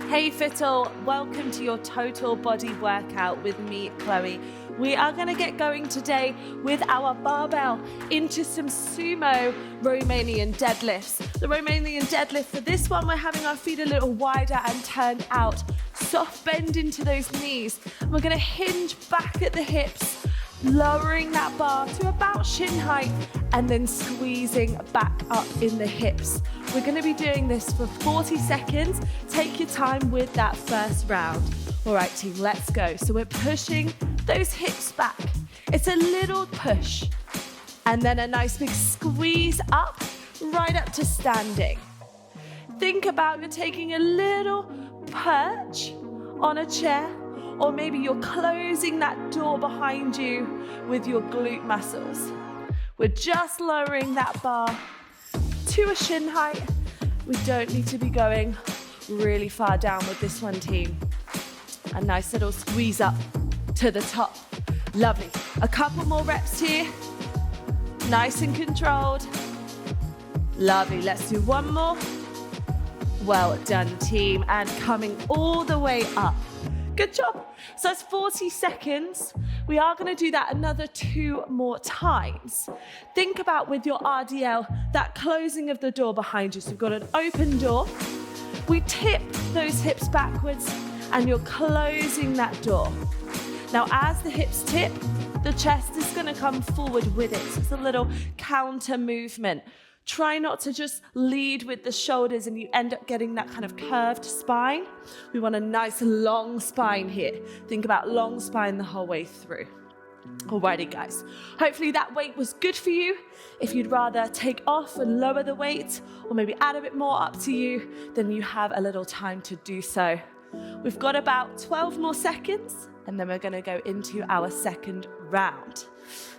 Hey Fittle, welcome to your total body workout with me, Chloe. We are going to get going today with our barbell into some Sumo Romanian deadlifts. The Romanian deadlift, for this one, we're having our feet a little wider and turned out. Soft bend into those knees. And we're going to hinge back at the hips, lowering that bar to about shin height and then squeezing back up in the hips. We're going to be doing this for 40 seconds. Take your time with that first round. All right, team, let's go. So we're pushing those hips back. It's a little push and then a nice big squeeze up, right up to standing. Think about you're taking a little perch on a chair, or maybe you're closing that door behind you with your glute muscles. We're just lowering that bar to a shin height. We don't need to be going really far down with this one, team. A nice little squeeze up to the top. Lovely. A couple more reps here. Nice and controlled. Lovely. Let's do one more. Well done, team. And coming all the way up. Good job. So that's 40 seconds. We are going to do that another 2 more times. Think about with your RDL, that closing of the door behind you. So we've got an open door. We tip those hips backwards and you're closing that door. Now, as the hips tip, the chest is going to come forward with it. So it's a little counter movement. Try not to just lead with the shoulders and you end up getting that kind of curved spine. We want a nice long spine here. Think about long spine the whole way through. Alrighty, guys. Hopefully that weight was good for you. If you'd rather take off and lower the weight, or maybe add a bit more, up to you, then you have a little time to do so. We've got about 12 more seconds, and then we're going to go into our second round.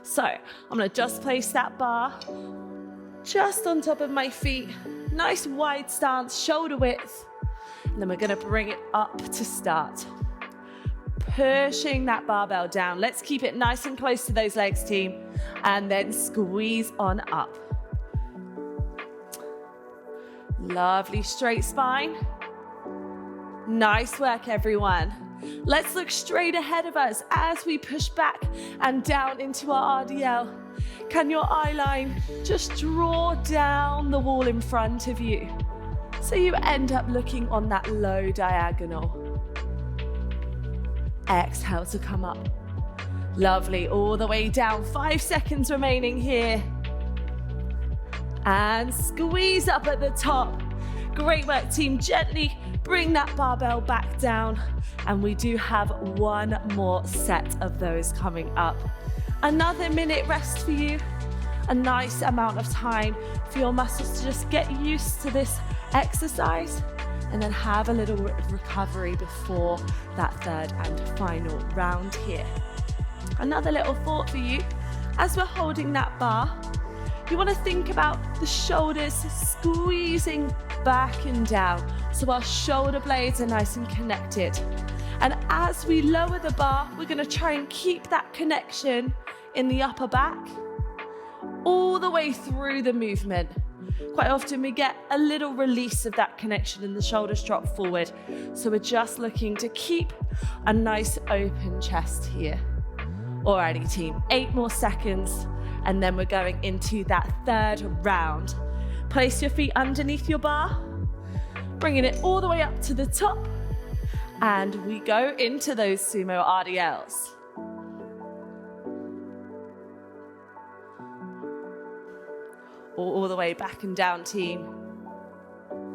So I'm going to just place that bar just on top of my feet. Nice wide stance, shoulder width. And then we're going to bring it up to start. Pushing that barbell down. Let's keep it nice and close to those legs, team. And then squeeze on up. Lovely straight spine. Nice work, everyone. Let's look straight ahead of us as we push back and down into our RDL. Can your eye line just draw down the wall in front of you so you end up looking on that low diagonal? Exhale to come up. Lovely, all the way down. 5 seconds remaining here. And squeeze up at the top. Great work, team. Gently bring that barbell back down. And we do have 1 more set of those coming up. Another minute rest for you. A nice amount of time for your muscles to just get used to this exercise. And then have a little recovery before that third and final round here. Another little thought for you. As we're holding that bar, you want to think about the shoulders squeezing back and down. So our shoulder blades are nice and connected. And as we lower the bar, we're going to try and keep that connection in the upper back all the way through the movement. Quite often we get a little release of that connection and the shoulders drop forward. So we're just looking to keep a nice open chest here. Alrighty, team, 8 more seconds. And then we're going into that third round. Place your feet underneath your bar, bringing it all the way up to the top. And we go into those Sumo RDLs. All the way back and down, team.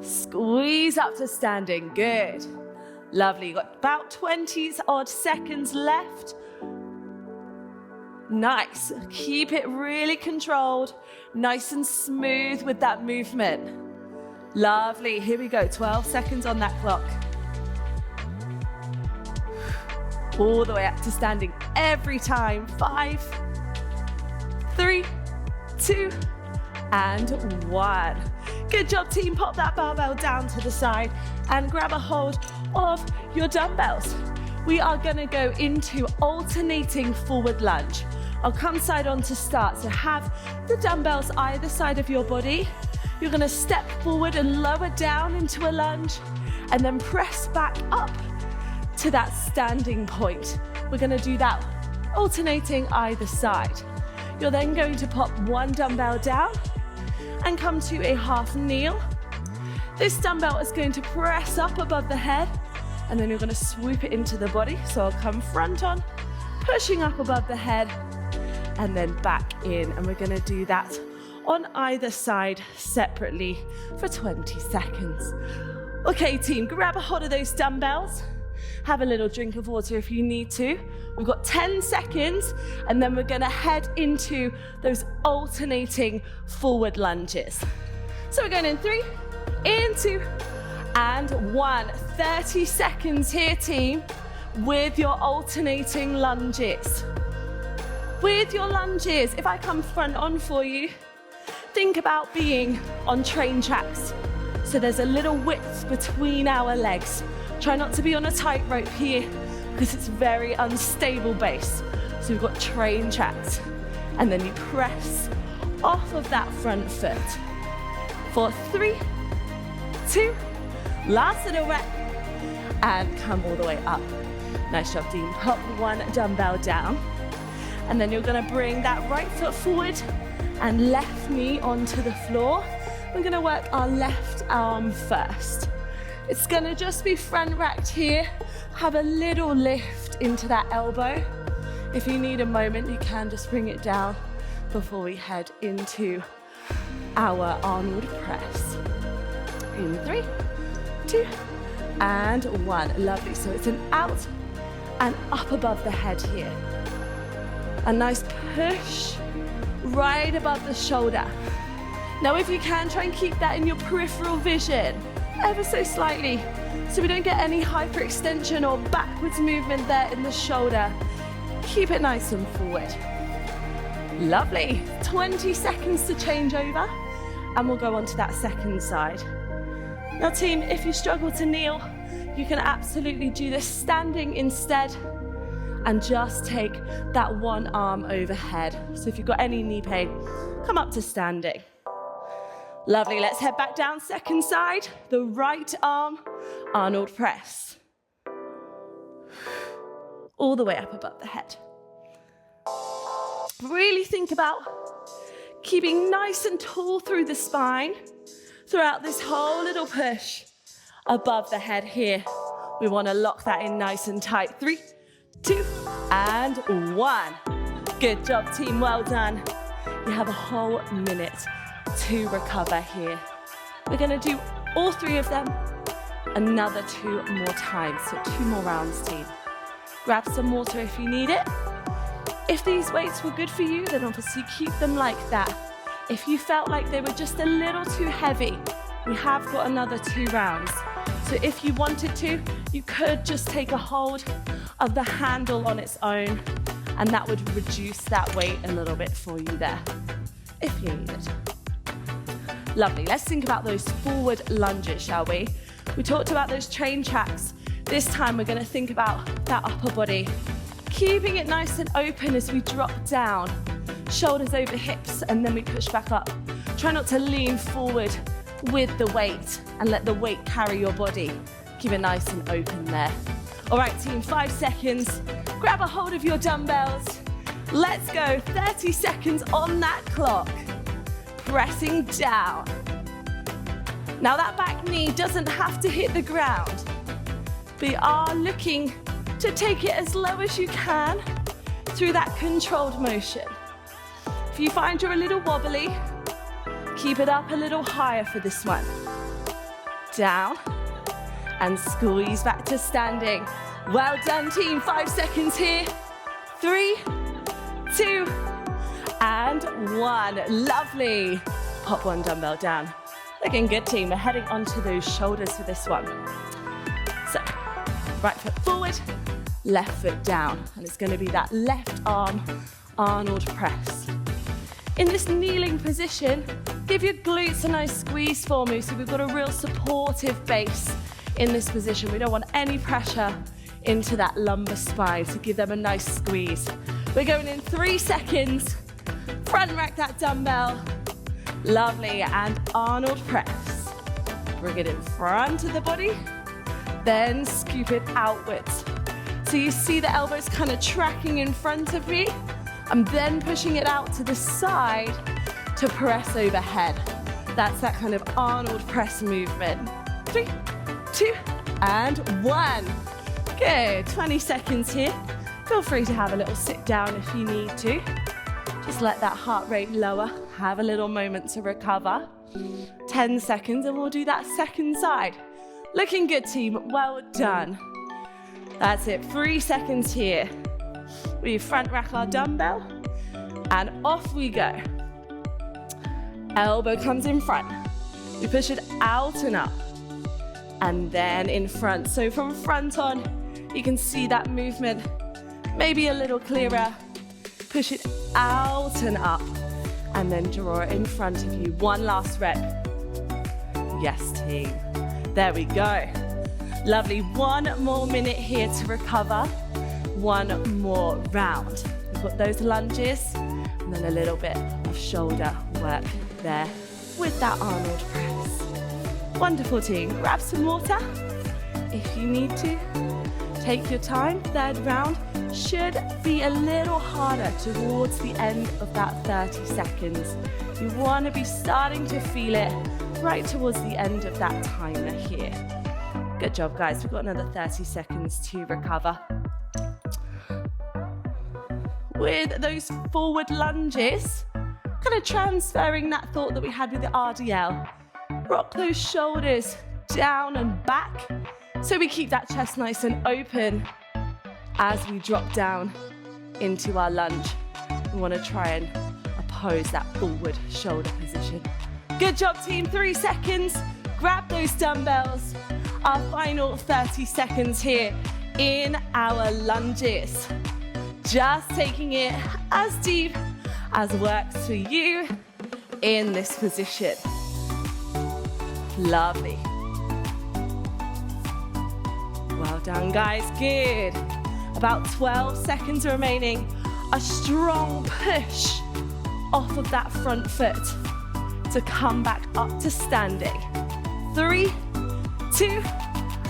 Squeeze up to standing. Good. Lovely. You've got about 20 odd seconds left. Nice. Keep it really controlled. Nice and smooth with that movement. Lovely. Here we go. 12 seconds on that clock. All the way up to standing every time. 5, 3, 2, and 1. Good job, team. Pop that barbell down to the side and grab a hold of your dumbbells. We are going to go into alternating forward lunge. I'll come side on to start. So have the dumbbells either side of your body. You're going to step forward and lower down into a lunge. and then press back up to that standing point. We're gonna do that alternating either side. You're then going to pop one dumbbell down and come to a half kneel. This dumbbell is going to press up above the head, and then you're gonna swoop it into the body. So I'll come front on, pushing up above the head, and then back in. And we're gonna do that on either side separately for 20 seconds. Okay, team, grab a hold of those dumbbells. Have a little drink of water if you need to. We've got 10 seconds, and then we're gonna head into those alternating forward lunges. So we're going in 3, in 2, and 1. 30 seconds here, team, with your alternating lunges. With your lunges, if I come front on for you, think about being on train tracks. So there's a little width between our legs. Try not to be on a tightrope here because it's a very unstable base. So we've got train tracks. And then you press off of that front foot. For 3, 2, last little rep, and come all the way up. Nice job, team. Pop one dumbbell down. And then you're gonna bring that right foot forward and left knee onto the floor. We're gonna work our left arm first. It's gonna just be front racked here. Have a little lift into that elbow. If you need a moment, you can just bring it down before we head into our Arnold press. In 3, 2, and 1. Lovely. So it's an out and up above the head here. A nice push right above the shoulder. Now, if you can, try and keep that in your peripheral vision, ever so slightly, so we don't get any hyperextension or backwards movement there in the shoulder. Keep it nice and forward. Lovely. 20 seconds to change over, and we'll go on to that second side. Now, team, if you struggle to kneel, you can absolutely do this standing instead, and just take that one arm overhead. So if you've got any knee pain, come up to standing. Lovely, let's head back down, second side. The right arm, Arnold press. All the way up above the head. Really think about keeping nice and tall through the spine throughout this whole little push above the head here. We want to lock that in nice and tight. 3, 2, and 1. Good job, team, well done. You have a whole minute to recover here. We're gonna do all 3 of them another 2 more times. So 2 more rounds, team. Grab some water if you need it. If these weights were good for you, then obviously keep them like that. If you felt like they were just a little too heavy, we have got another 2 rounds. So if you wanted to, you could just take a hold of the handle on its own, and that would reduce that weight a little bit for you there, if you need it. Lovely, let's think about those forward lunges, shall we? We talked about those train tracks. This time we're gonna think about that upper body, keeping it nice and open as we drop down, shoulders over hips, and then we push back up. Try not to lean forward with the weight and let the weight carry your body. Keep it nice and open there. All right, team, 5 seconds. Grab a hold of your dumbbells. Let's go, 30 seconds on that clock. Pressing down. Now that back knee doesn't have to hit the ground. We are looking to take it as low as you can through that controlled motion. If you find you're a little wobbly, keep it up a little higher for this one. Down, and squeeze back to standing. Well done, team. 5 seconds here. 3, 2, and 1. Lovely. Pop one dumbbell down. Looking good, team. We're heading onto those shoulders for this one. So, right foot forward, left foot down. And it's going to be that left arm Arnold press. In this kneeling position, give your glutes a nice squeeze for me, so we've got a real supportive base in this position. We don't want any pressure into that lumbar spine, so give them a nice squeeze. We're going in 3 seconds. Front rack that dumbbell. Lovely, and Arnold press. Bring it in front of the body. then scoop it outwards. So you see the elbows kind of tracking in front of me. I'm then pushing it out to the side to press overhead. That's that kind of Arnold press movement. 3, 2, and 1. Good, 20 seconds here. Feel free to have a little sit down if you need to. Just let that heart rate lower. Have a little moment to recover. 10 seconds and we'll do that second side. Looking good, team, well done. That's it, 3 seconds here. We front rack our dumbbell and off we go. Elbow comes in front. We push it out and up and then in front. So from front on, you can see that movement maybe a little clearer. Push it out and up and then draw it in front of you. One last rep. Yes, team. There we go. Lovely. 1 more minute here to recover. 1 more round. We've got those lunges and then a little bit of shoulder work there with that Arnold press. Wonderful, team. Grab some water if you need to. Take your time. Third round should be a little harder towards the end of that 30 seconds. You want to be starting to feel it right towards the end of that timer here. Good job, guys. We've got another 30 seconds to recover. With those forward lunges, kind of transferring that thought that we had with the RDL. Rock those shoulders down and back so we keep that chest nice and open as we drop down into our lunge. We want to try and oppose that forward shoulder position. Good job, team. 3 seconds. Grab those dumbbells. Our final 30 seconds here in our lunges. Just taking it as deep as works for you in this position. Lovely. Well done, guys. Good. About 12 seconds remaining. A strong push off of that front foot to come back up to standing. 3, 2,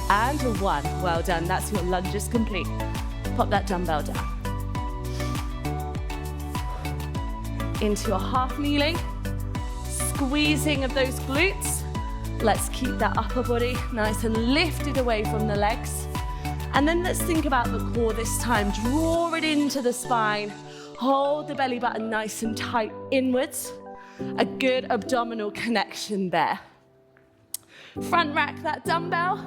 and 1. Well done. That's your lunges complete. Pop that dumbbell down. Into your half kneeling. Squeezing of those glutes. Let's keep that upper body nice and lifted away from the legs. And then let's think about the core this time. Draw it into the spine. Hold the belly button nice and tight inwards. A good abdominal connection there. Front rack that dumbbell.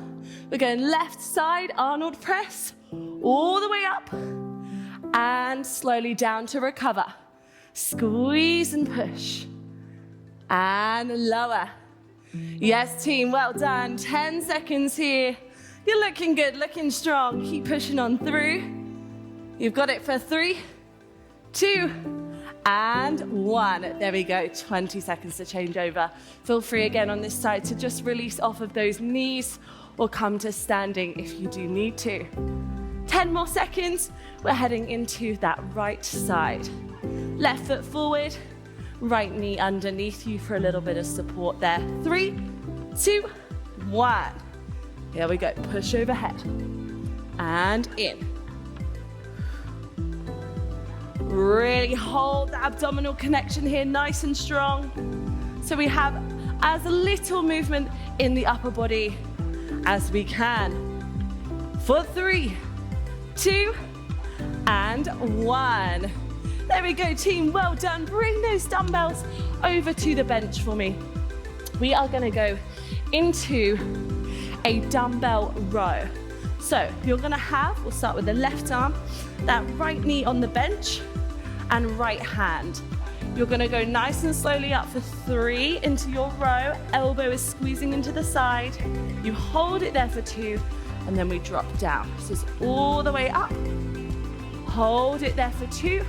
We're going left side, Arnold press, all the way up and slowly down to recover. Squeeze and push and lower. Yes, team, well done. 10 seconds here. You're looking good, looking strong. Keep pushing on through. You've got it for 3, 2, and 1. There we go, 20 seconds to change over. Feel free again on this side to just release off of those knees or come to standing if you do need to. 10 more seconds. We're heading into that right side. Left foot forward, right knee underneath you for a little bit of support there. 3, 2, 1. Here we go, push overhead and in. Really hold the abdominal connection here nice and strong. So we have as little movement in the upper body as we can. For 3, 2, and 1. There we go, team, well done. Bring those dumbbells over to the bench for me. We are gonna go into a dumbbell row. So you're gonna have, we'll start with the left arm, that right knee on the bench and right hand. You're gonna go nice and slowly up for 3 into your row. Elbow is squeezing into the side. You hold it there for 2 and then we drop down. So it's all the way up. Hold it there for 2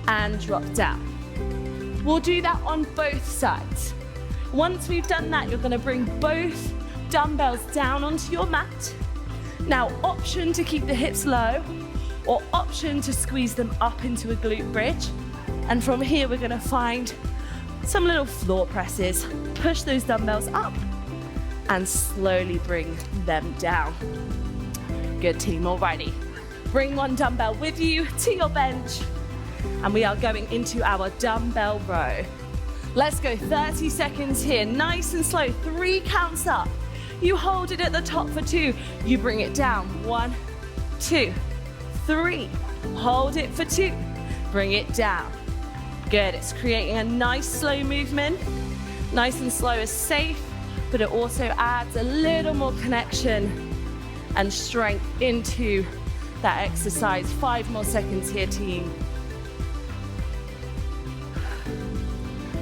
and drop down. We'll do that on both sides. Once we've done that, you're gonna bring both dumbbells down onto your mat. Now, option to keep the hips low or option to squeeze them up into a glute bridge. And from here, we're gonna find some little floor presses. Push those dumbbells up and slowly bring them down. Good team, alrighty. Bring one dumbbell with you to your bench, and we are going into our dumbbell row. Let's go 30 seconds here, nice and slow, 3 counts up. You hold it at the top for 2, you bring it down, 1, 2, 3. Hold it for 2, bring it down. Good, it's creating a nice slow movement. Nice and slow is safe, but it also adds a little more connection and strength into that exercise. 5 more seconds here, team.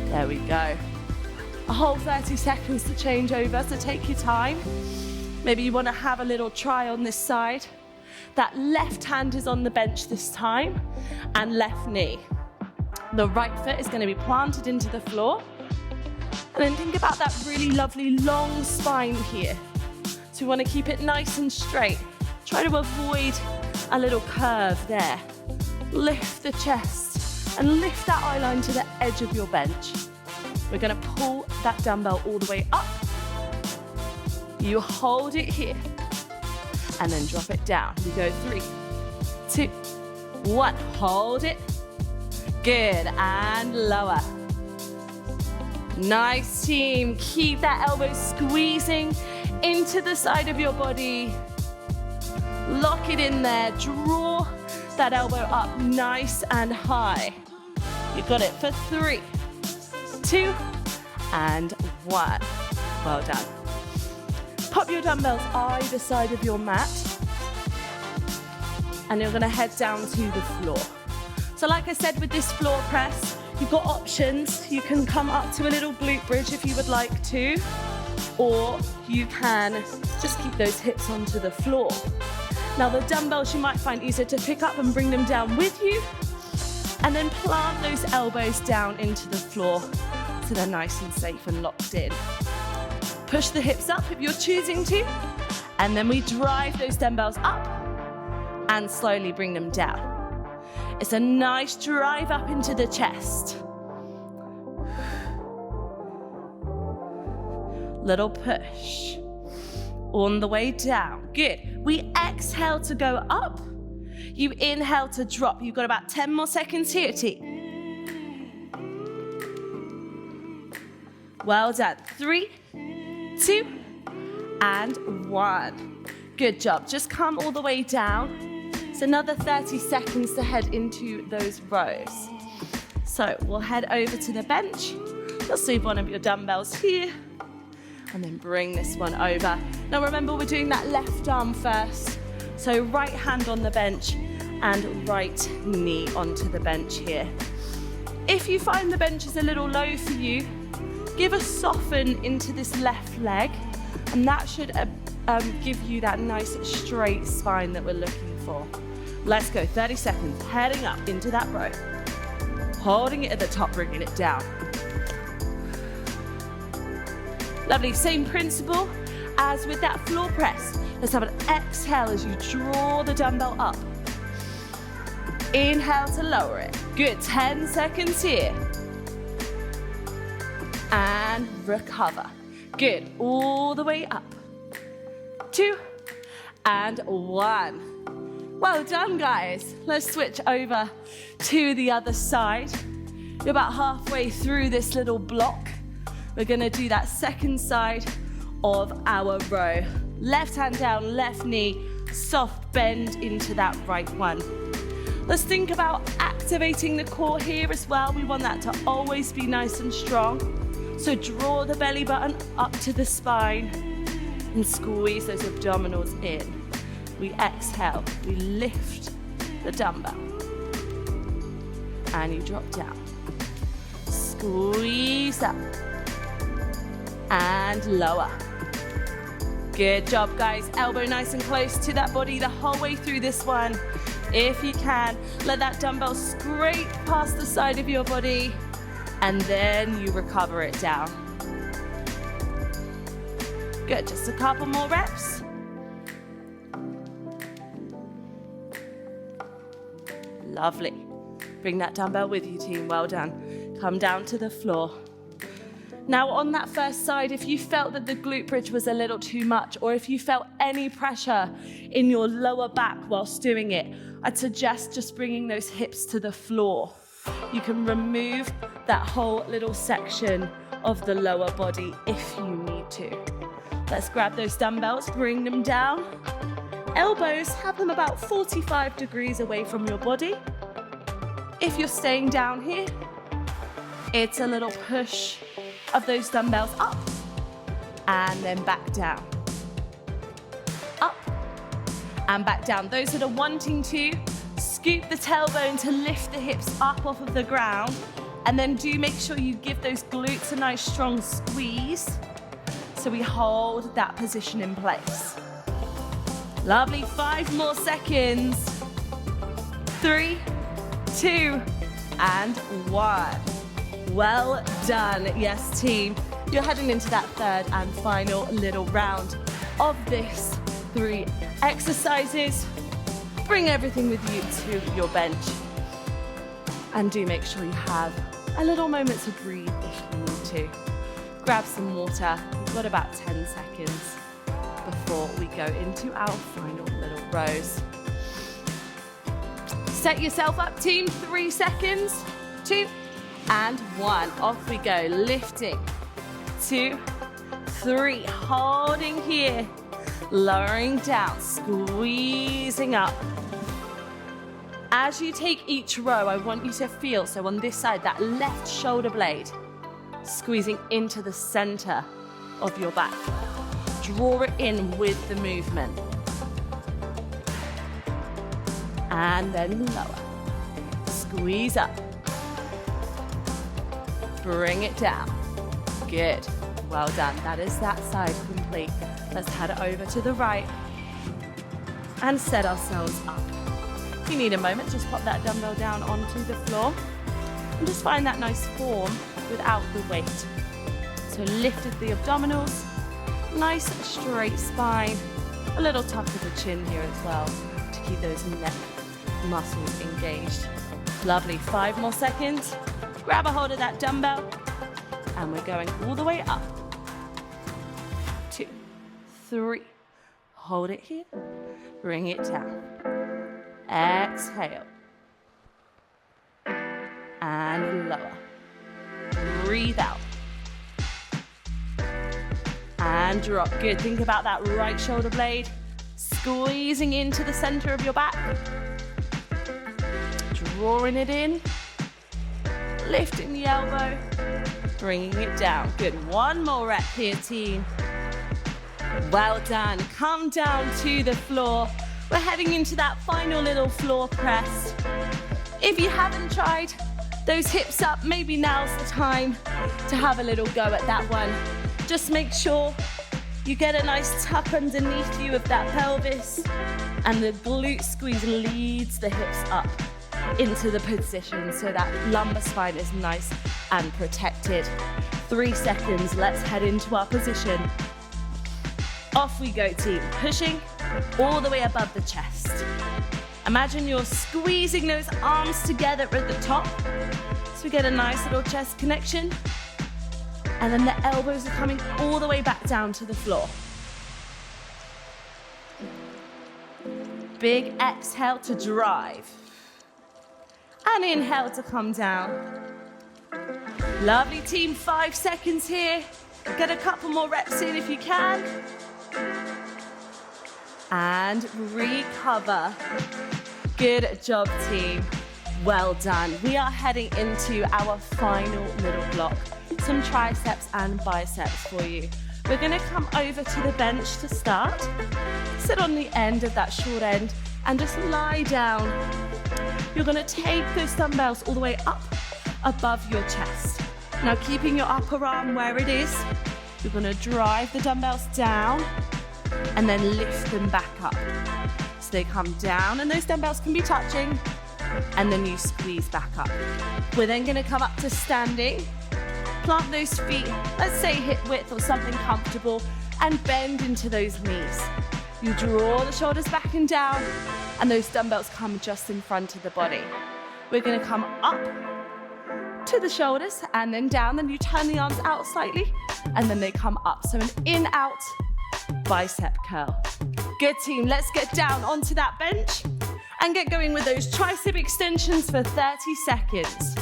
There we go. A whole 30 seconds to change over, so take your time. Maybe you want to have a little try on this side. That left hand is on the bench this time, and left knee. The right foot is going to be planted into the floor. And then think about that really lovely long spine here. So we want to keep it nice and straight. Try to avoid a little curve there. Lift the chest and lift that eye line to the edge of your bench. We're going to pull that dumbbell all the way up. You hold it here and then drop it down. We go 3, 2, 1. Hold it. Good, and lower. Nice, team. Keep that elbow squeezing into the side of your body. Lock it in there. Draw that elbow up nice and high. You got it for 3, 2, and 1. Well done. Pop your dumbbells either side of your mat, and you're gonna head down to the floor. So like I said, with this floor press, you've got options. You can come up to a little glute bridge if you would like to, or you can just keep those hips onto the floor. Now the dumbbells you might find easier to pick up and bring them down with you, and then plant those elbows down into the floor so they're nice and safe and locked in. Push the hips up if you're choosing to, and then we drive those dumbbells up and slowly bring them down. It's a nice drive up into the chest. Little push. On the way down. Good. We exhale to go up. You inhale to drop. You've got about 10 more seconds here, T. Well done. 3, 2, and 1. Good job. Just come all the way down. It's another 30 seconds to head into those rows. So we'll head over to the bench. Just leave one of your dumbbells here, and then bring this one over. Now remember, we're doing that left arm first. So right hand on the bench and right knee onto the bench here. If you find the bench is a little low for you, give a soften into this left leg, and that should give you that nice straight spine that we're looking for. Let's go, 30 seconds, heading up into that row. Holding it at the top, bringing it down. Lovely, same principle as with that floor press. Let's have an exhale as you draw the dumbbell up. Inhale to lower it. Good, 10 seconds here. And recover. Good, all the way up. 2, and 1. Well done, guys. Let's switch over to the other side. You're about halfway through this little block. We're gonna do that second side of our row. Left hand down, left knee, soft bend into that right one. Let's think about activating the core here as well. We want that to always be nice and strong. So draw the belly button up to the spine and squeeze those abdominals in. We exhale, we lift the dumbbell, and you drop down. Squeeze up, and lower. Good job, guys. Elbow nice and close to that body the whole way through this one. If you can, let that dumbbell scrape past the side of your body, and then you recover it down. Good, just a couple more reps. Lovely. Bring that dumbbell with you, team. Well done. Come down to the floor. Now on that first side, if you felt that the glute bridge was a little too much, or if you felt any pressure in your lower back whilst doing it, I'd suggest just bringing those hips to the floor. You can remove that whole little section of the lower body if you need to. Let's grab those dumbbells, bring them down. Elbows, have them about 45 degrees away from your body. If you're staying down here, it's a little push of those dumbbells up and then back down. Up and back down. Those that are wanting to, scoop the tailbone to lift the hips up off of the ground, and then do make sure you give those glutes a nice strong squeeze so we hold that position in place. Lovely, 5 more seconds. 3, 2, and 1. Well done. Yes, team. You're heading into that third and final little round of this 3 exercises. Bring everything with you to your bench. And do make sure you have a little moment to breathe if you need to. Grab some water. We've got about 10 seconds before we go into our final little rows. Set yourself up, team. 3 seconds. 2 and 1. Off we go. Lifting. 2, 3. Holding here. Lowering down. Squeezing up. As you take each row, I want you to feel, so on this side, that left shoulder blade squeezing into the center of your back. Draw it in with the movement. And then lower. Squeeze up. Bring it down. Good. Well done. That is that side complete. Let's head over to the right and set ourselves up. If you need a moment, just pop that dumbbell down onto the floor and just find that nice form without the weight. So lifted the abdominals, nice straight spine, a little tuck of the chin here as well to keep those neck muscles engaged. Lovely, 5 more seconds. Grab a hold of that dumbbell and we're going all the way up. 2, 3, hold it here, bring it down. Exhale. And lower. Breathe out. And drop. Good. Think about that right shoulder blade squeezing into the center of your back. Drawing it in. Lifting the elbow. Bringing it down. Good. 1 more rep here, team. Well done. Come down to the floor. We're heading into that final little floor press. If you haven't tried those hips up, maybe now's the time to have a little go at that one. Just make sure you get a nice tuck underneath you of that pelvis and the glute squeeze leads the hips up into the position so that lumbar spine is nice and protected. 3 seconds, let's head into our position. Off we go, team. Pushing all the way above the chest. Imagine you're squeezing those arms together at the top. So we get a nice little chest connection. And then the elbows are coming all the way back down to the floor. Big exhale to drive. And inhale to come down. Lovely, team. 5 seconds here. Get a couple more reps in if you can. And recover. Good job, team. Well done. We are heading into our final little block. Some triceps and biceps for you. We're going to come over to the bench to start. Sit on the end of that short end and just lie down. You're going to take those dumbbells all the way up above your chest. Now, keeping your upper arm where it is, you're going to drive the dumbbells down and then lift them back up. So they come down and those dumbbells can be touching and then you squeeze back up. We're then going to come up to standing, plant those feet, let's say hip width or something comfortable, and bend into those knees. You draw the shoulders back and down and those dumbbells come just in front of the body. We're going to come up, to the shoulders and then down. Then you turn the arms out slightly and then they come up. So an in, out, bicep curl. Good team, let's get down onto that bench and get going with those tricep extensions for 30 seconds.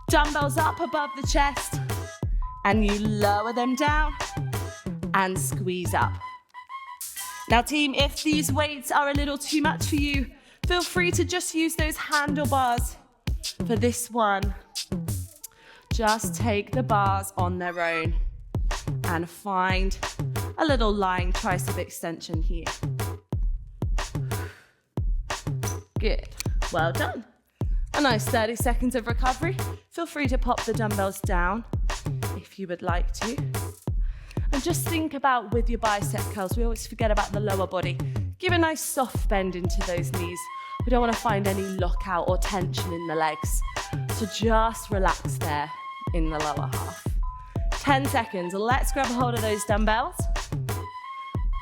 Dumbbells up above the chest and you lower them down and squeeze up. Now team, if these weights are a little too much for you, feel free to just use those handlebars for this one. Just take the bars on their own and find a little lying tricep extension here. Good, well done. A nice 30 seconds of recovery. Feel free to pop the dumbbells down if you would like to. And just think about with your bicep curls, we always forget about the lower body. Give a nice soft bend into those knees. We don't want to find any lockout or tension in the legs. So just relax there in the lower half. 10 seconds, let's grab a hold of those dumbbells.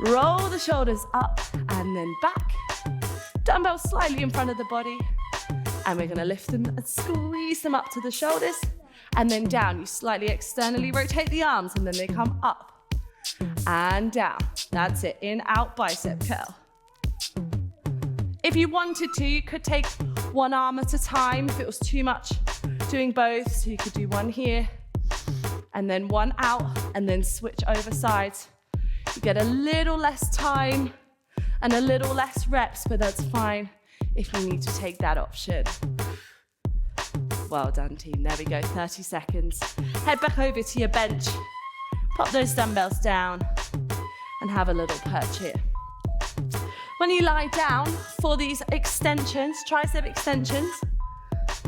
Roll the shoulders up and then back. Dumbbells slightly in front of the body. And we're gonna lift them and squeeze them up to the shoulders. And then down, you slightly externally rotate the arms and then they come up and down. That's it, in, out, bicep curl. If you wanted to, you could take one arm at a time if it was too much doing both. So you could do one here and then one out and then switch over sides. You get a little less time and a little less reps, but that's fine if you need to take that option. Well done, team. There we go, 30 seconds. Head back over to your bench. Pop those dumbbells down and have a little perch here. When you lie down for these extensions, tricep extensions,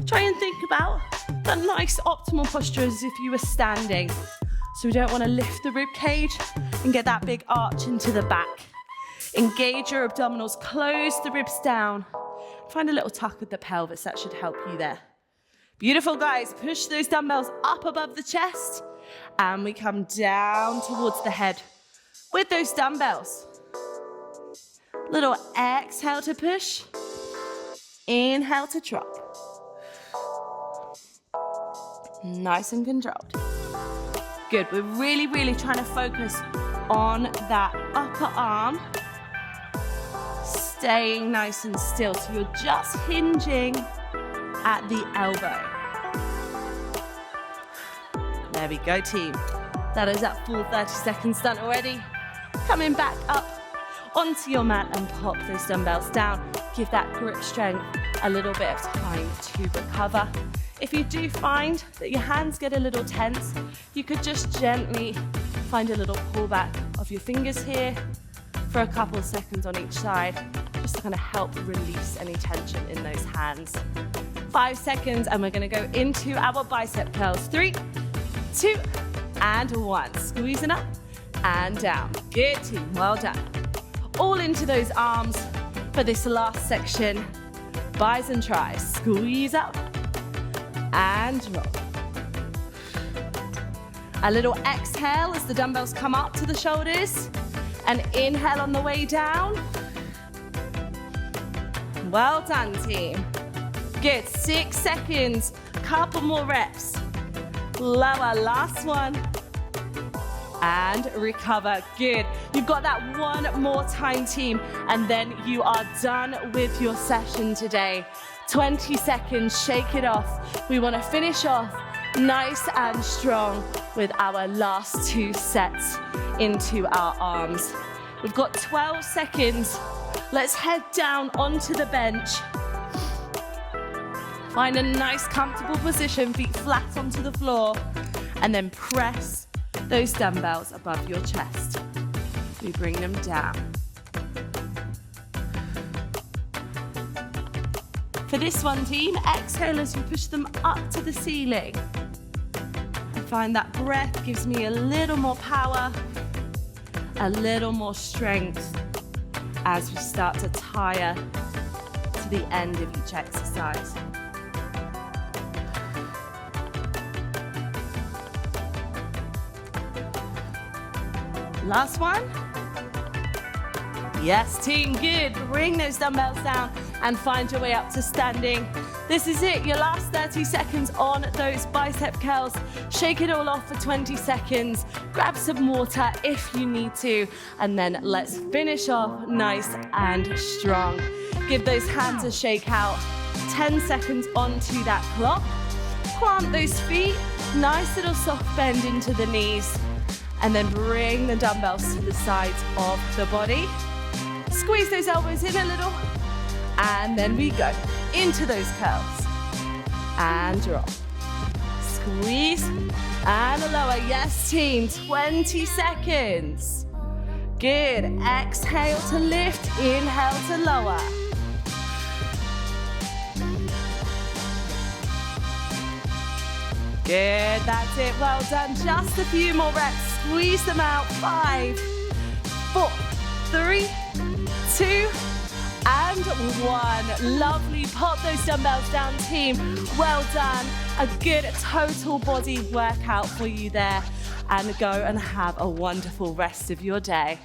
try and think about that nice optimal posture as if you were standing. So we don't want to lift the rib cage and get that big arch into the back. Engage your abdominals, close the ribs down. Find a little tuck with the pelvis, that should help you there. Beautiful, guys. Push those dumbbells up above the chest and we come down towards the head with those dumbbells. Little exhale to push, inhale to drop. Nice and controlled. Good, we're really trying to focus on that upper arm, staying nice and still. So you're just hinging at the elbow. There we go, team. That is that full 30 seconds done already. Coming back up onto your mat and pop those dumbbells down. Give that grip strength a little bit of time to recover. If you do find that your hands get a little tense, you could just gently find a little pullback of your fingers here for a couple of seconds on each side, just to kind of help release any tension in those hands. 5 seconds, and we're gonna go into our bicep curls. 3, 2, and 1. Squeezing up and down. Good, team, well done. All into those arms for this last section. Bis and tries. Squeeze up and roll. A little exhale as the dumbbells come up to the shoulders. And inhale on the way down. Well done, team. Good, 6 seconds. Couple more reps. Lower, last one. And recover. Good. You've got that one more time, team, and then you are done with your session today. 20 seconds, shake it off. We want to finish off nice and strong with our last 2 sets into our arms. We've got 12 seconds. Let's head down onto the bench. Find a nice comfortable position, feet flat onto the floor, and then press those dumbbells above your chest. We bring them down. For this one, team, exhale as you push them up to the ceiling. I find that breath gives me a little more power, a little more strength as we start to tire to the end of each exercise. Last one. Yes, team, good. Bring those dumbbells down and find your way up to standing. This is it, your last 30 seconds on those bicep curls. Shake it all off for 20 seconds. Grab some water if you need to. And then let's finish off nice and strong. Give those hands a shake out. 10 seconds onto that clock. Plant those feet. Nice little soft bend into the knees. And then bring the dumbbells to the sides of the body. Squeeze those elbows in a little. And then we go into those curls. And drop. Squeeze. And lower. Yes, team. 20 seconds. Good. Exhale to lift. Inhale to lower. Good. That's it. Well done. Just a few more reps. Squeeze them out. 5, 4, 3, 2, and 1. Lovely. Pop those dumbbells down, team. Well done. A good total body workout for you there. And go and have a wonderful rest of your day.